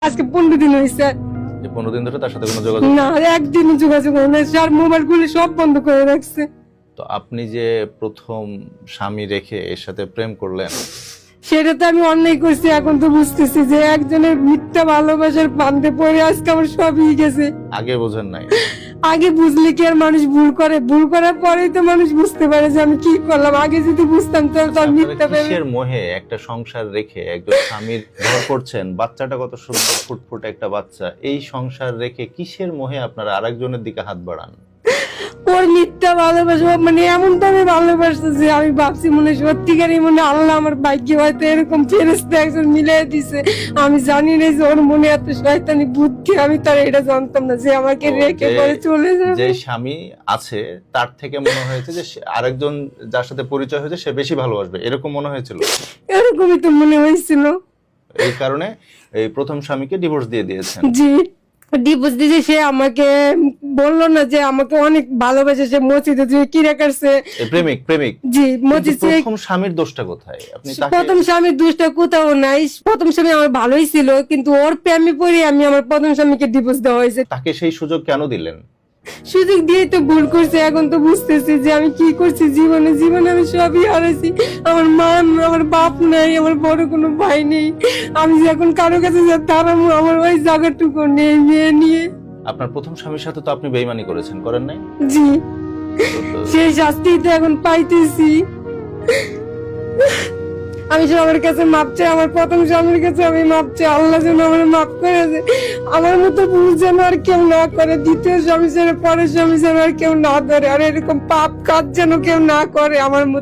আজকে 15 দিন হয়েছে। যে 15 দিন ধরে তার সাথে কোনো যোগাযোগ না, একদিনও যোগাযোগ হয় না, আর মোবাইল গুলি সব বন্ধ করে রাখছে। তো আপনি যে প্রথম স্বামী রেখে এর সাথে প্রেম করলেন, সেটা তো আমি অন্যায় করছি। এখন তো বুঝতেছি যে একজনের মিথ্যা ভালোবাসার ফান্দে পড়ে আজকে আমার সবই গেছে। আগে বোঝেন নাই? আগে বুঝলে কি আর মানুষ ভুল করে? ভুল করার পরেই তো মানুষ বুঝতে পারে যে আমি কি করলাম। আগে যদি বুঝতাম তাহলে তো আর মিথ্যা আপনারা ভেবে কিসের মোহে একটা সংসার রেখে একজন স্বামীর ঘর করছেন, বাচ্চাটা কত সুন্দর ফুটফুট একটা বাচ্চা, এই সংসার রেখে কিসের মোহে আপনারা আরেকজনের দিকে হাত বাড়ান? ওর মিথ্যা ভালোবাসা, মানে এমন তো আমি ভালোবাসতে যে আমি ভাবছি মনে সত্যিকারই মনে আল্লাহ আমার ভাগ্যে হয়তো এরকম ফেরেশতা একজন মিলিয়ে দিছে। আমি জানি না যে ওর মনে এত শয়তানি বুদ্ধি, আমি তার এটা জানতাম না যে আমাকে রেখে পরে চলে যে যাবে। স্বামী আছে তার থেকে মনে হয়েছে যে আরেকজন যার সাথে পরিচয় হয়েছে সে বেশি ভালোবাসবে, এরকম মনে হয়েছিল? এরকমই তো মনে হয়েছিল। এই কারণে এই প্রথম স্বামীকে ডিভোর্স দিয়ে দিয়েছেন। জি, ডিভোর্স দিয়েছে। সে আমাকে বললো না যে আমাকে অনেক ভালোবাসে, সে মসজিদে যে কিরা করছে। প্রেমিক প্রেমিক জি, কিন্তু মসজিদে। প্রথম স্বামীর দোষটা কোথায়? আপনি তাকে প্রথম স্বামীর দুষ্টা কোথাও নাই। প্রথম স্বামী আমার ভালোই ছিল, কিন্তু ওর প্রেমে পড়ে আমি আমার প্রথম স্বামীকে ডিভোর্স দেওয়া হয়েছে। তাকে সেই সুযোগ কেন দিলেন? সুযোগ দিয়ে তো ভুল করছে। এখন তো বুঝতেছি যে আমি কি করছি জীবনে। জীবনে আমি সবই হারাইছি। আমার মা, আমার বাপ নাই, আমার বড় কোনো ভাই নেই। আমি যে এখন কারো কাছে যা দাঁড়াবো, আমার ওই জায়গাটুকু নেই মেয়ে নিয়ে। আপনার প্রথম স্বামীর সাথে তো আপনি বেইমানি করেছেন, করেন নাই? জি, তো সেই শাস্তি তো এখন পাইতেছি। আমি সবার কাছে মাপ চাই, আমার প্রথম স্বামীর কাছে আমি মাপ চাই। আল্লাহ যেন আমার মাফ করে দেয়। আমার মতো ভুল যেন আর কেউ না করে। দ্বিতীয় স্বামী ছেড়ে পরের স্বামী যেন আর কেউ না ধরে, আর এরকম পাপ কাজ যেন কেউ না করে আমার মতো।